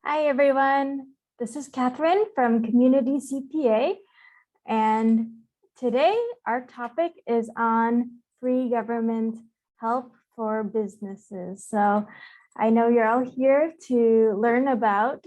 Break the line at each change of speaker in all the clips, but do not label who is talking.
Hi, everyone. This is Catherine from Community CPA. And today our topic is on free government help for businesses. So I know you're all here to learn about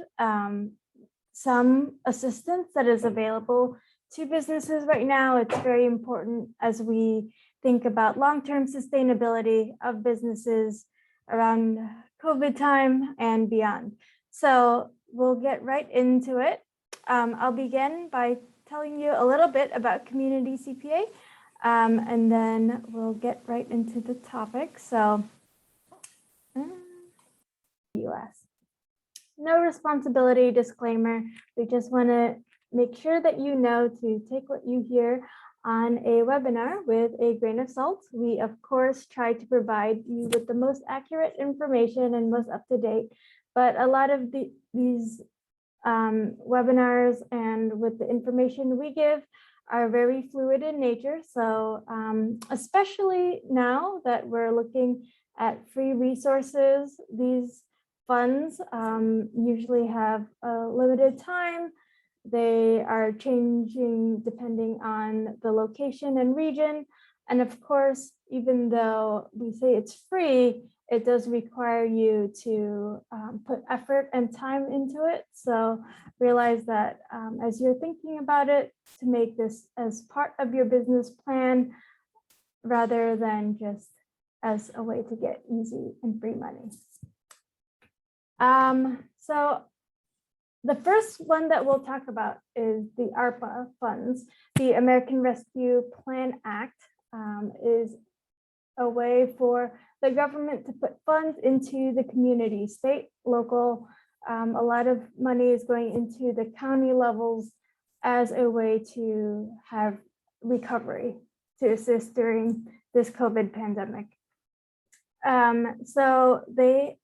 some assistance that is available to businesses right now. It's very important as we think about long-term sustainability of businesses around COVID time and beyond. So we'll get right into it. I'll begin by telling you a little bit about Community CPA, and then we'll get right into the topic. So, US. No responsibility disclaimer. We just want to make sure that you know to take what you hear on a webinar with a grain of salt. We, of course, try to provide you with the most accurate information and most up-to-date, but a lot of these webinars and with the information we give are very fluid in nature. So especially now that we're looking at free resources, these funds usually have a limited time. They are changing depending on the location and region. And of course, even though we say it's free, it does require you to put effort and time into it. So realize that as you're thinking about it, to make this as part of your business plan, rather than just as a way to get easy and free money. So the first one that we'll talk about is the ARPA funds. The American Rescue Plan Act is a way for the government to put funds into the community, state, local. A lot of money is going into the county levels as a way to have recovery to assist during this COVID pandemic. So they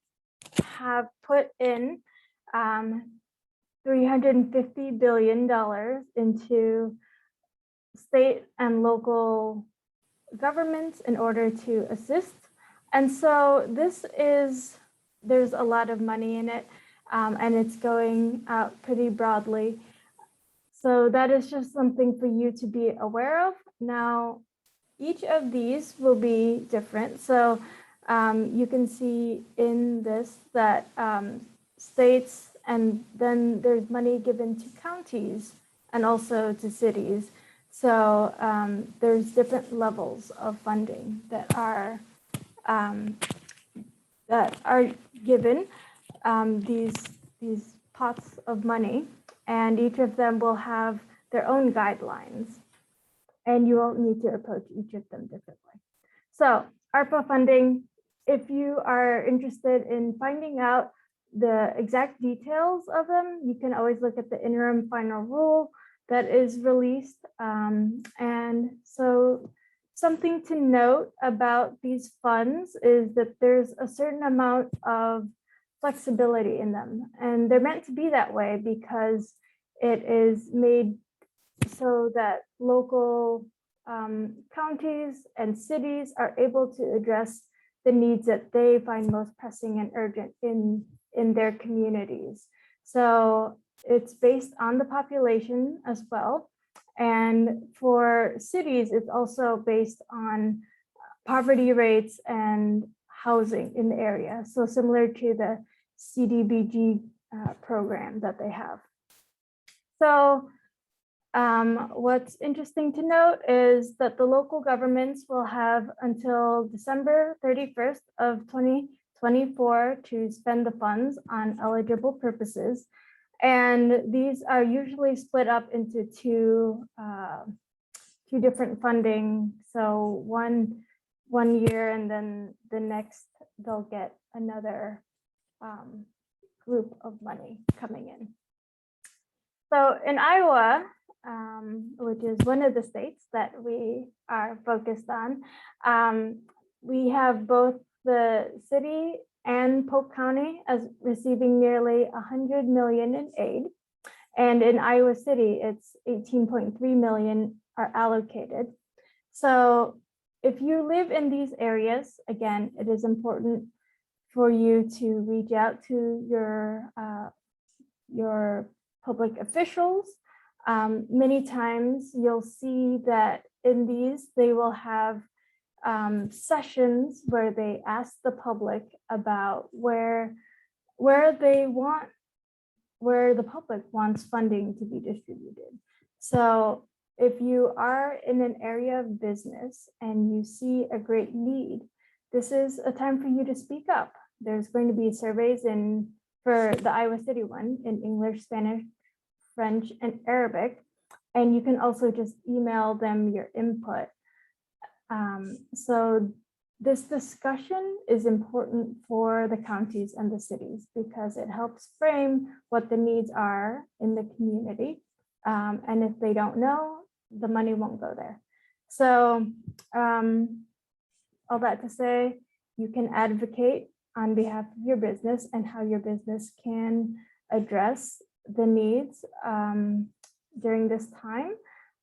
have put in $350 billion into state and local governments in order to assist. And so there's a lot of money in it, and it's going out pretty broadly. So that is just something for you to be aware of. Now, each of these will be different. So you can see in this that states, and then there's money given to counties and also to cities. So there's different levels of funding that are given these pots of money, and each of them will have their own guidelines, and you will need to approach each of them differently. So ARPA funding, if you are interested in finding out the exact details of them, you can always look at the interim final rule that is released. And so something to note about these funds is that there's a certain amount of flexibility in them, and they're meant to be that way because it is made so that local counties and cities are able to address the needs that they find most pressing and urgent in their communities. So it's based on the population as well. And for cities, it's also based on poverty rates and housing in the area. So similar to the CDBG program that they have. So what's interesting to note is that the local governments will have until December 31st of 2024 to spend the funds on eligible purposes. And these are usually split up into two different funding. So one year, and then the next they'll get another group of money coming in. So in Iowa, which is one of the states that we are focused on, we have both the city and Polk County as receiving nearly 100 million in aid. And in Iowa City, it's 18.3 million are allocated. So if you live in these areas, again, it is important for you to reach out to your your public officials. Many times you'll see that in these, they will have sessions where they ask the public about where the public wants funding to be distributed. So if you are in an area of business and you see a great need, this is a time for you to speak up. There's going to be surveys for the Iowa City one in English, Spanish, French, and Arabic. And you can also just email them your input. So this discussion is important for the counties and the cities because it helps frame what the needs are in the community. And if they don't know, the money won't go there. So all that to say, you can advocate on behalf of your business and how your business can address the needs during this time,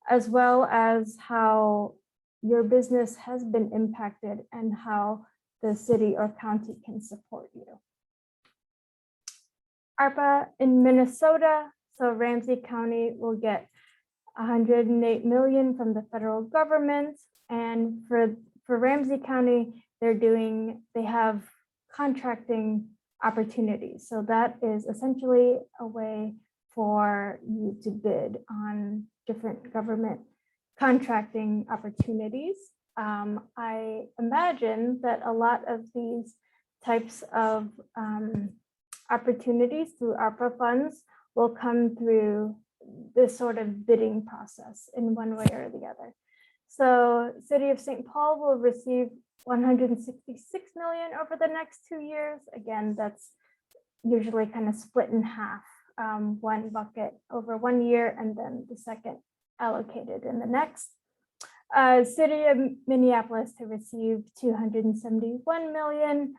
as well as how your business has been impacted and how the city or county can support you. ARPA in Minnesota, so Ramsey County will get $108 million from the federal government. And for Ramsey County, they have contracting opportunities. So that is essentially a way for you to bid on different government contracting opportunities. I imagine that a lot of these types of opportunities through ARPA funds will come through this sort of bidding process in one way or the other. So City of St. Paul will receive $166 million over the next 2 years. Again, that's usually kind of split in half, one bucket over 1 year and then the second allocated in the next. City of Minneapolis to receive $271 million.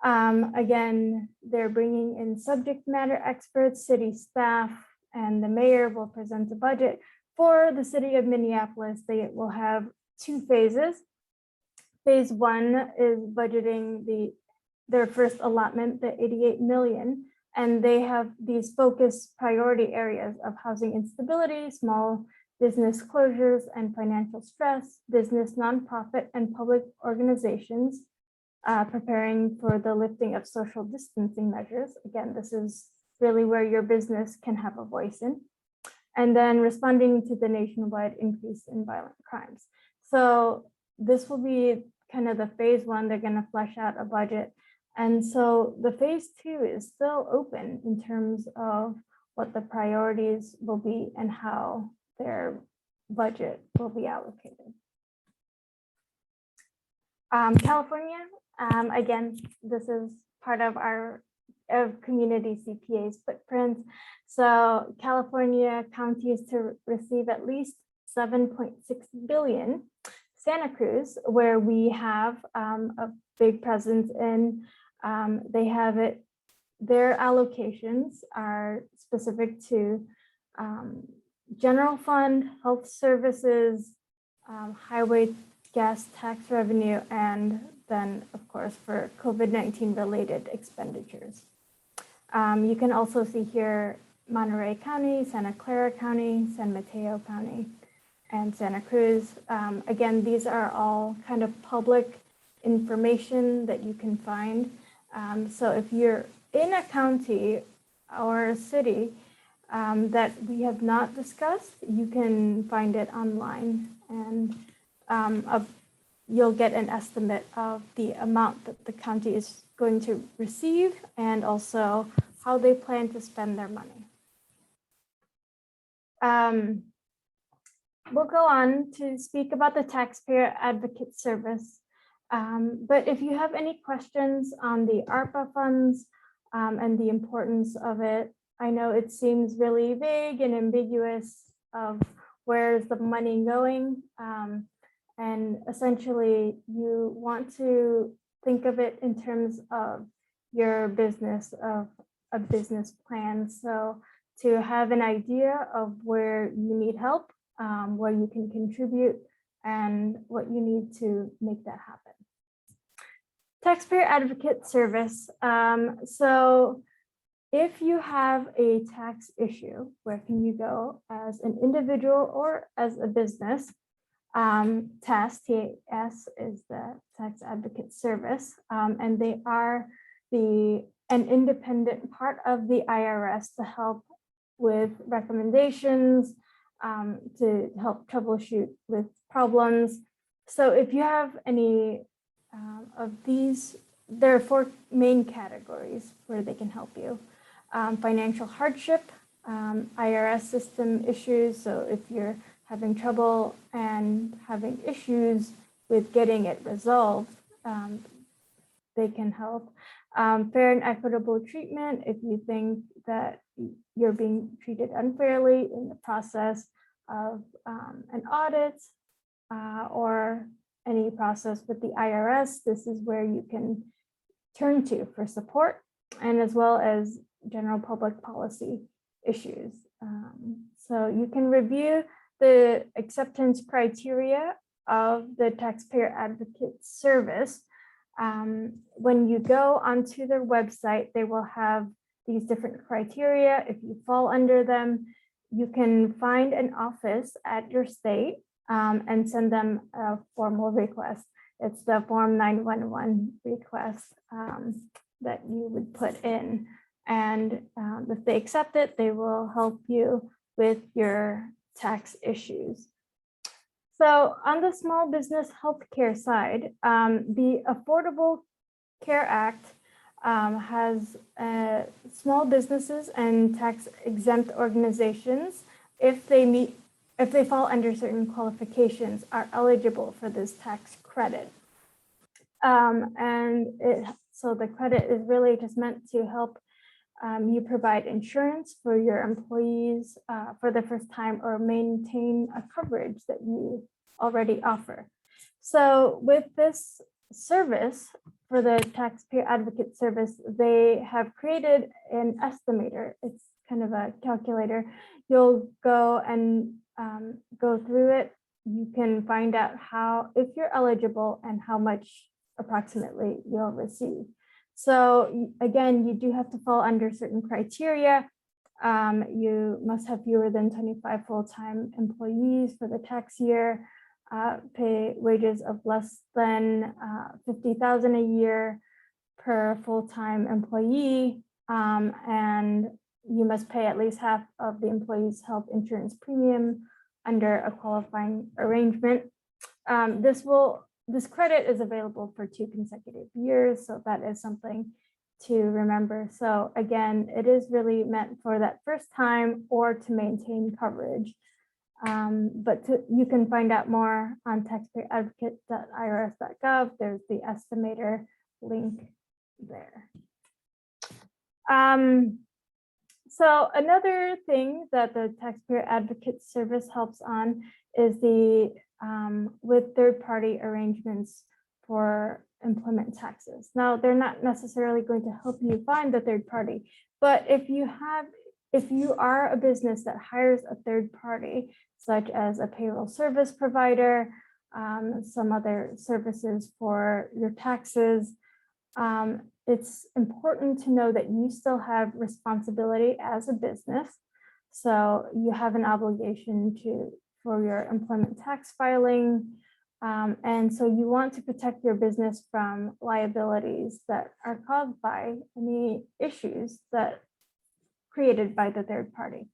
Again, they're bringing in subject matter experts, city staff, and the mayor will present the budget. For the City of Minneapolis, they will have 2 phases. Phase 1 is budgeting their first allotment, the $88 million, and they have these focused priority areas of housing instability, small business closures and financial stress, business, nonprofit, and public organizations, preparing for the lifting of social distancing measures. Again, this is really where your business can have a voice in. And then responding to the nationwide increase in violent crimes. So this will be kind of the phase 1. They're going to flesh out a budget. And so the phase 2 is still open in terms of what the priorities will be and how their budget will be allocated. California, again, this is part of our Community CPA's footprint. So California counties to receive at least $7.6 billion. Santa Cruz, where we have a big presence in, they have it, their allocations are specific to general fund, health services, highway gas tax revenue, and then of course for COVID-19 related expenditures. You can also see here Monterey County, Santa Clara County, San Mateo County, and Santa Cruz. Again, these are all kind of public information that you can find. So if you're in a county or a city that we have not discussed, you can find it online, and you'll get an estimate of the amount that the county is going to receive and also how they plan to spend their money. We'll go on to speak about the Taxpayer Advocate Service. But if you have any questions on the ARPA funds and the importance of it, I know it seems really vague and ambiguous of where's the money going. And essentially you want to think of it in terms of your business, of a business plan. So to have an idea of where you need help, where you can contribute, and what you need to make that happen. Taxpayer Advocate Service. So if you have a tax issue, where can you go as an individual or as a business? TAS, TAS is the Tax Advocate Service, and they are an independent part of the IRS to help with recommendations, to help troubleshoot with problems. So if you have any of these, there are 4 main categories where they can help you. Financial hardship, IRS system issues. So if you're having trouble and having issues with getting it resolved, they can help. Fair and equitable treatment, if you think that you're being treated unfairly in the process of an audit or any process with the IRS, this is where you can turn to for support, and as well as general public policy issues. So you can review the acceptance criteria of the Taxpayer Advocate Service. When you go onto their website, they will have these different criteria. If you fall under them, you can find an office at your state and send them a formal request. It's the Form 911 request that you would put in. And if they accept it, they will help you with your tax issues. So on the small business healthcare side, the Affordable Care Act has small businesses and tax exempt organizations, if they fall under certain qualifications, are eligible for this tax credit. So the credit is really just meant to help you provide insurance for your employees for the first time, or maintain a coverage that you already offer. So with this service, for the Taxpayer Advocate Service, they have created an estimator. It's kind of a calculator. You'll go and go through it. You can find out if you're eligible and how much approximately you'll receive. So again, you do have to fall under certain criteria. You must have fewer than 25 full-time employees for the tax year, pay wages of less than $50,000 a year per full-time employee, and you must pay at least half of the employee's health insurance premium under a qualifying arrangement. This credit is available for 2 consecutive years, so that is something to remember. So again, it is really meant for that first time or to maintain coverage. But you can find out more on taxpayeradvocate.irs.gov. There's the estimator link there. So another thing that the Taxpayer Advocate Service helps on is with third-party arrangements for employment taxes. Now, they're not necessarily going to help you find the third party, but if you are a business that hires a third party, such as a payroll service provider, some other services for your taxes, it's important to know that you still have responsibility as a business. So you have an obligation for your employment tax filing. And so you want to protect your business from liabilities that are caused by any issues that created by the third party.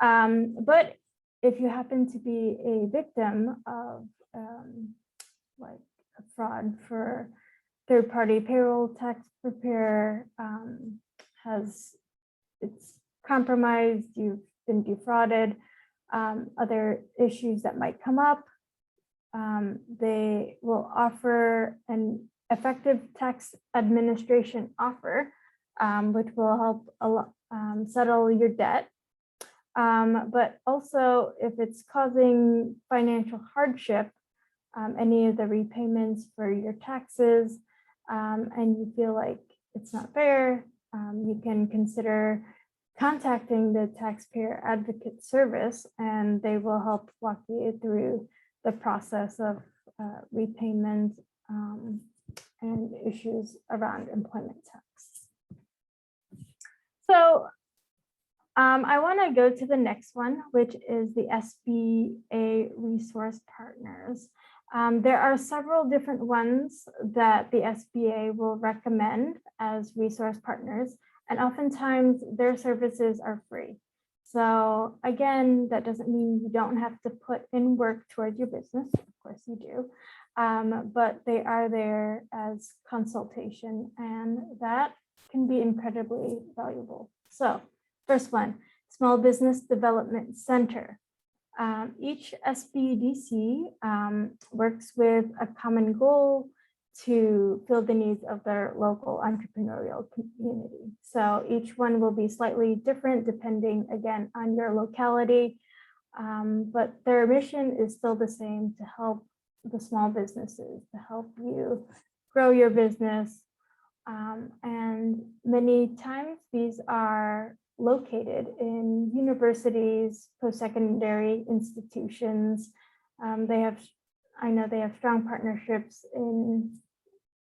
But if you happen to be a victim of like a fraud, for third-party payroll tax preparer it's compromised, you've been defrauded, other issues that might come up, they will offer an effective tax administration offer, which will help settle your debt. But also, if it's causing financial hardship, any of the repayments for your taxes, and you feel like it's not fair, you can consider contacting the Taxpayer Advocate Service, and they will help walk you through the process of repayment and issues around employment tax. So I want to go to the next one, which is the SBA resource partners. There are several different ones that the SBA will recommend as resource partners, and oftentimes their services are free. So again, that doesn't mean you don't have to put in work towards your business. Of course you do, but they are there as consultation, and that can be incredibly valuable. So first one, Small Business Development Center. Each SBDC works with a common goal to fill the needs of their local entrepreneurial community. So each one will be slightly different depending, again, on your locality, but their mission is still the same: to help the small businesses, to help you grow your business. And many times these are located in universities, post-secondary institutions. I know they have strong partnerships in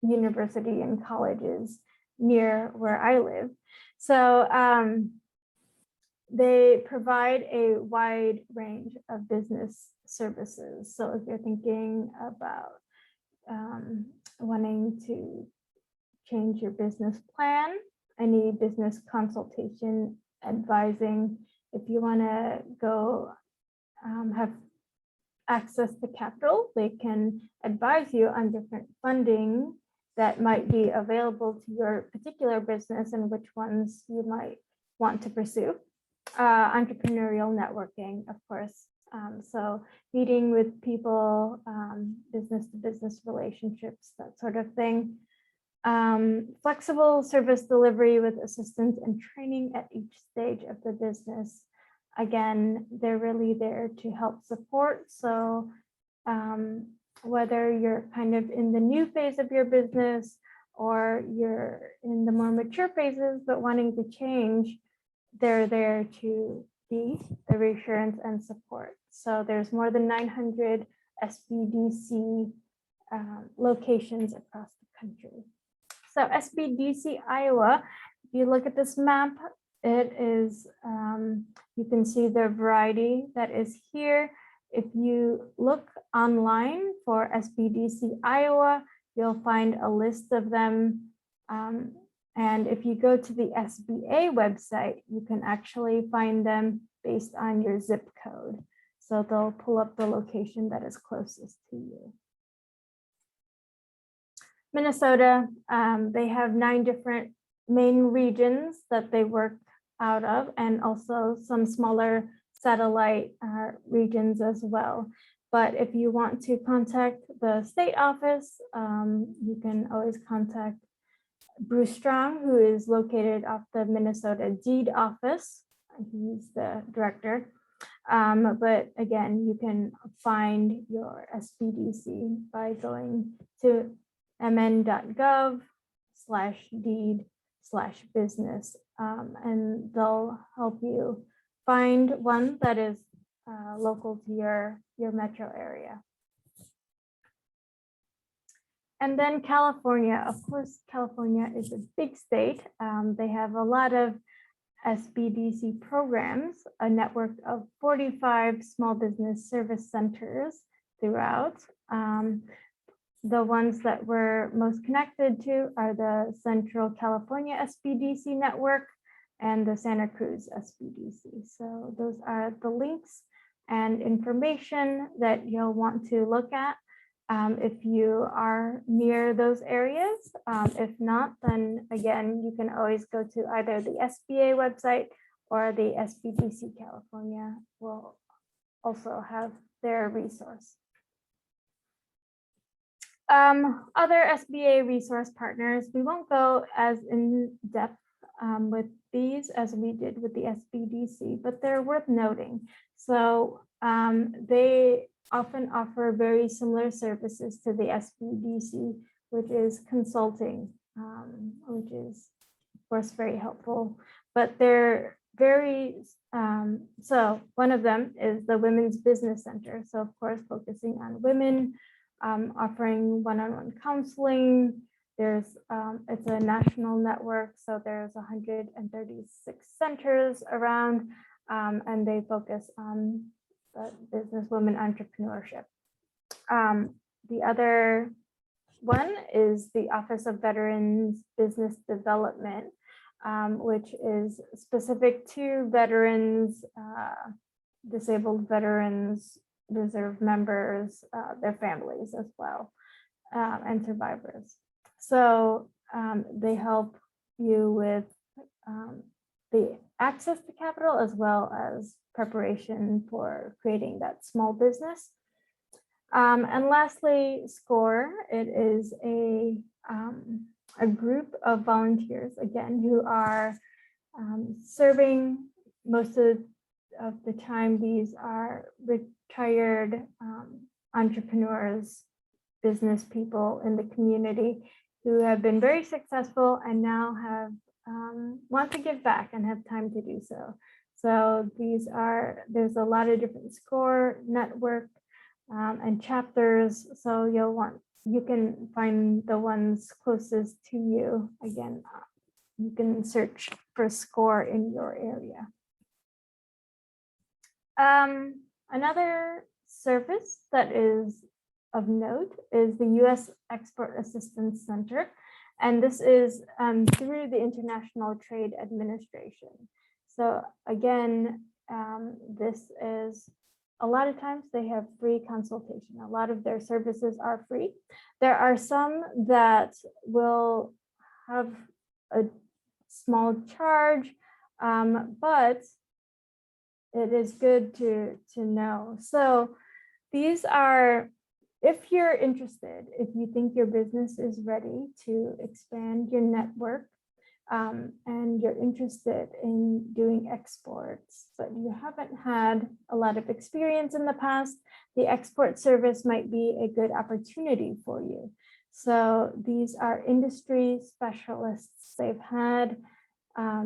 university and colleges near where I live. So they provide a wide range of business services. So if you're thinking about wanting to change your business plan, any business consultation, advising, if you want to go have access to capital, they can advise you on different funding that might be available to your particular business and which ones you might want to pursue. Entrepreneurial networking, of course. So meeting with people, business to business relationships, that sort of thing. Flexible service delivery with assistance and training at each stage of the business. Again, they're really there to help support. So whether you're kind of in the new phase of your business or you're in the more mature phases but wanting to change, they're there to be the reassurance and support. So there's more than 900 SBDC locations across the country. So SBDC Iowa, if you look at this map, it is, you can see the variety that is here. If you look online for SBDC Iowa, you'll find a list of them. And if you go to the SBA website, you can actually find them based on your zip code. So they'll pull up the location that is closest to you. Minnesota, they have 9 different main regions that they work out of, and also some smaller satellite regions as well. But if you want to contact the state office, you can always contact Bruce Strong, who is located off the Minnesota Deed Office. He's the director. But again, you can find your SBDC by going to mn.gov/deed/business, and they'll help you find one that is local to your metro area. And then California, of course, California is a big state. They have a lot of SBDC programs, a network of 45 small business service centers throughout. The ones that we're most connected to are the Central California SBDC network and the Santa Cruz SBDC. So those are the links and information that you'll want to look at if you are near those areas. If not, then again, you can always go to either the SBA website or the SBDC California will also have their resource. Other SBA resource partners, we won't go as in depth with these as we did with the SBDC, but they're worth noting. So they often offer very similar services to the SBDC, which is consulting, which is of course very helpful, but they're very, so one of them is the Women's Business Center. So of course, focusing on women, offering one-on-one counseling, it's a national network, so there's 136 centers around, and they focus on businesswoman entrepreneurship. The other one is the Office of Veterans Business Development, which is specific to veterans, disabled veterans, reserve members, their families as well, and survivors. So they help you with the access to capital as well as preparation for creating that small business. And lastly, SCORE. It is a group of volunteers, again, who are serving most of the time. These are retired entrepreneurs, business people in the community who have been very successful and now have want to give back and have time to do so. So there's a lot of different SCORE network and chapters. So you can find the ones closest to you. Again, you can search for SCORE in your area. Another service that is of note is the U.S. Export Assistance Center. And this is through the International Trade Administration. So again, this is a lot of times they have free consultation. A lot of their services are free. There are some that will have a small charge, but it is good to know. So these are, if you're interested, if you think your business is ready to expand your network, and you're interested in doing exports, but you haven't had a lot of experience in the past, the export service might be a good opportunity for you. So these are industry specialists. They've had a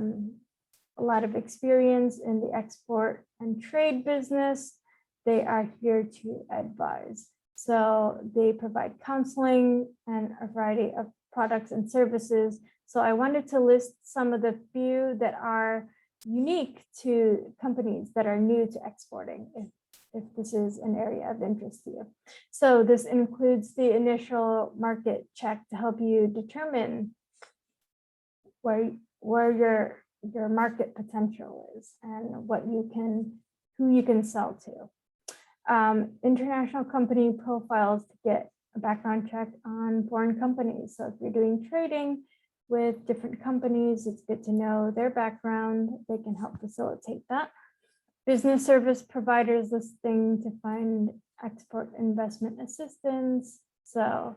lot of experience in the export and trade business. They are here to advise. So they provide counseling and a variety of products and services. So I wanted to list some of the few that are unique to companies that are new to exporting, if this is an area of interest to you. So this includes the initial market check to help you determine where your market potential is and who you can sell to. International company profiles to get a background check on foreign companies. So if you're doing trading with different companies, it's good to know their background. They can help facilitate that. Business service providers listing to find export investment assistance. So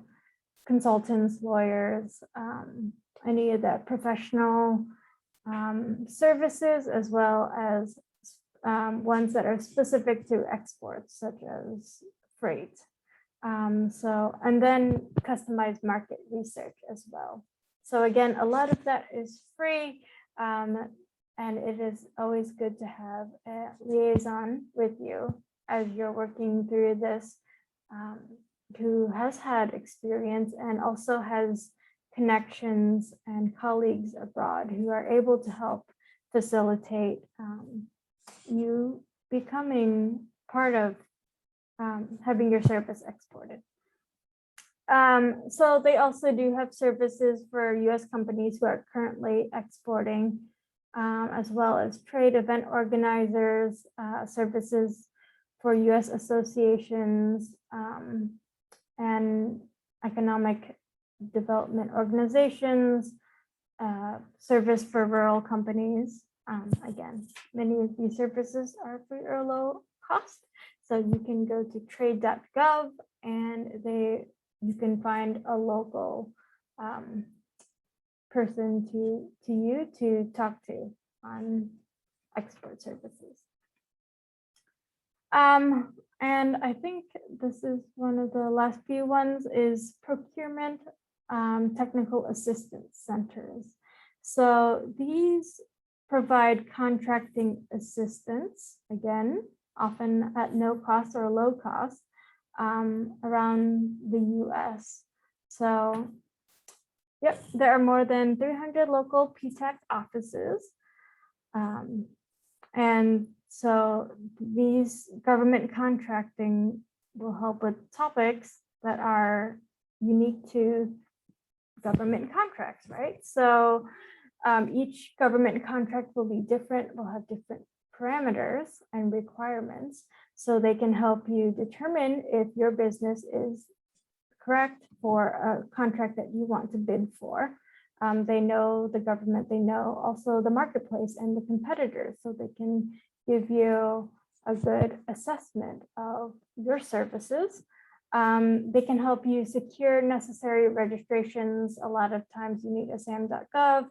consultants, lawyers, any of the professional services, as well as ones that are specific to exports, such as freight. And then customized market research as well. So again, a lot of that is free, and it is always good to have a liaison with you as you're working through this, who has had experience and also has connections and colleagues abroad who are able to help facilitate you becoming part of having your service exported. So they also do have services for U.S. companies who are currently exporting, as well as trade event organizers, services for U.S. associations, and economic development organizations, service for rural companies. Again, many of these services are free or low cost. So you can go to trade.gov and you can find a local person to talk to on export services. And I think this is one of the last few ones is procurement technical assistance centers. So these provide contracting assistance, again, often at no cost or low cost, around the US. So Yep, there are more than 300 local PTAC offices. And so these government contracting will help with topics that are unique to government contracts, right? So each government contract will be different, will have different parameters and requirements, so they can help you determine if your business is correct for a contract that you want to bid for. They know the government, they know also the marketplace and the competitors, so they can give you a good assessment of your services. They can help you secure necessary registrations. A lot of times you need a sam.gov,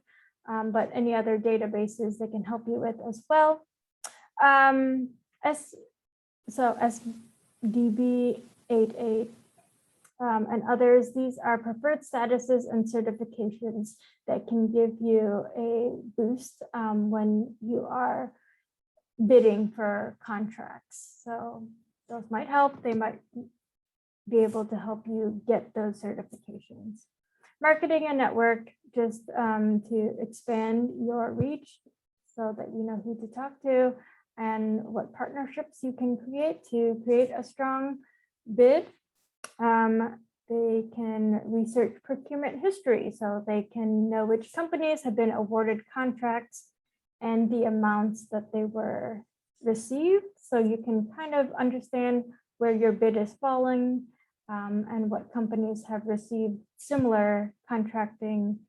but any other databases they can help you with as well. SDB 88 and others, these are preferred statuses and certifications that can give you a boost when you are bidding for contracts. So those might help. They might be able to help you get those certifications. Marketing and network, just to expand your reach so that you know who to talk to and what partnerships you can create to create a strong bid. They can research procurement history, so they can know which companies have been awarded contracts and the amounts that they were received. So you can kind of understand where your bid is falling and what companies have received similar contracting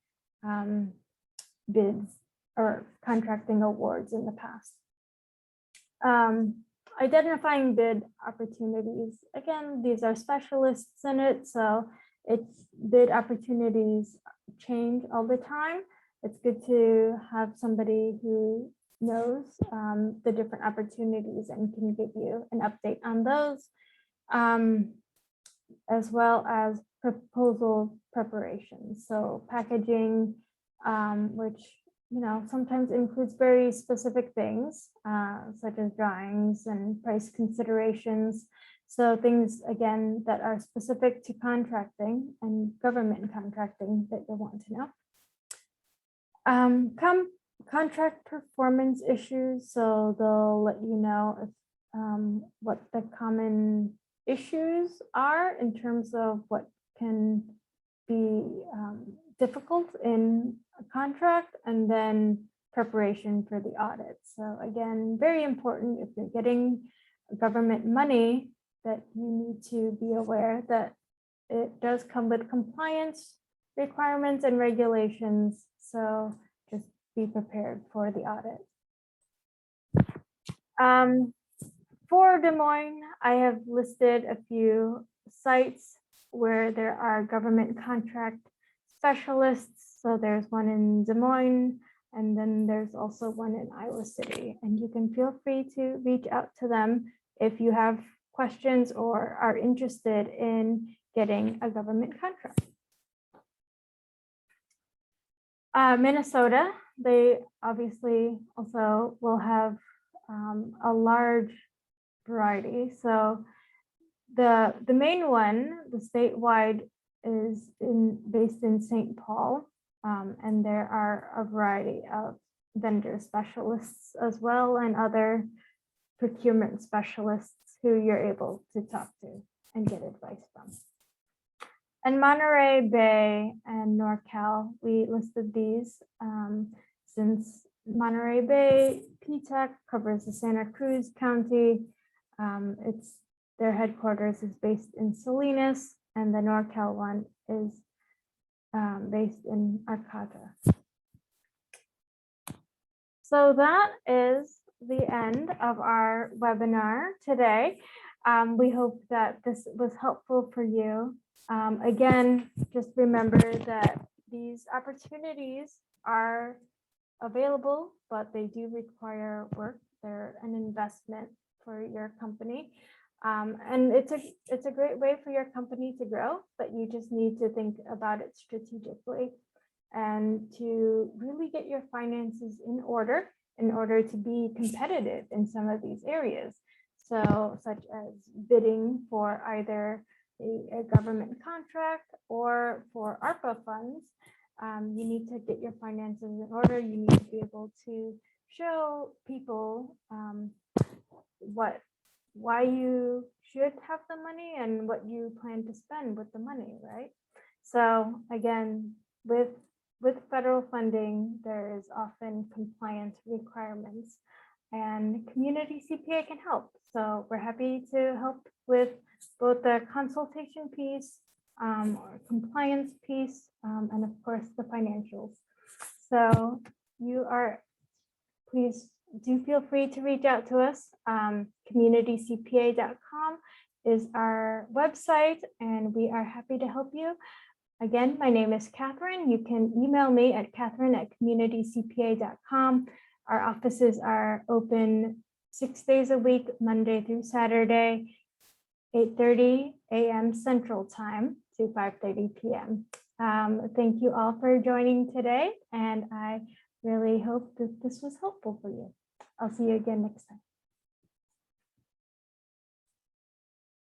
bids or contracting awards in the past. Identifying bid opportunities. Again, these are specialists in it, so it's bid opportunities change all the time. It's good to have somebody who knows the different opportunities and can give you an update on those, as well as proposal preparation. So packaging, which sometimes includes very specific things, such as drawings and price considerations. So things, again, that are specific to contracting and government contracting that you'll want to know. Contract performance issues. So they'll let you know if, what the common issues are in terms of what can be difficult in a contract, and then preparation for the audit. So again, very important if you're getting government money, that you need to be aware that it does come with compliance requirements and regulations. So just be prepared for the audit. For Des Moines, I have listed a few sites where there are government contract specialists. So there's one in Des Moines, and then there's also one in Iowa City. And you can feel free to reach out to them if you have questions or are interested in getting a government contract. Minnesota, they obviously also will have a large variety. So the main one, the statewide, is based in St. Paul, and there are a variety of vendor specialists as well, and other procurement specialists who you're able to talk to and get advice from. And Monterey Bay and NorCal, we listed these since Monterey Bay PTAC covers the Santa Cruz County. Their headquarters is based in Salinas, and the NorCal one is based in Arcata. So that is the end of our webinar today. We hope that this was helpful for you. Again, just remember that these opportunities are available, but they do require work. They're an investment for your company. And it's a great way for your company to grow, but you just need to think about it strategically and to really get your finances in order to be competitive in some of these areas. So such as bidding for either a government contract or for ARPA funds. you need to get your finances in order. You need to be able to show people why you should have the money and what you plan to spend with the money, right? So again, with federal funding, there is often compliance requirements, and Community CPA can help. So we're happy to help with both the consultation piece, or compliance piece, and of course the financials. So please do feel free to reach out to us. Communitycpa.com is our website, and we are happy to help you. Again, my name is Catherine. You can email me at catherine@communitycpa.com. Our offices are open 6 days a week, Monday through Saturday, 8:30 a.m. Central Time to 5:30 p.m. Thank you all for joining today, and I really hope that this was helpful for you. I'll see you again next time.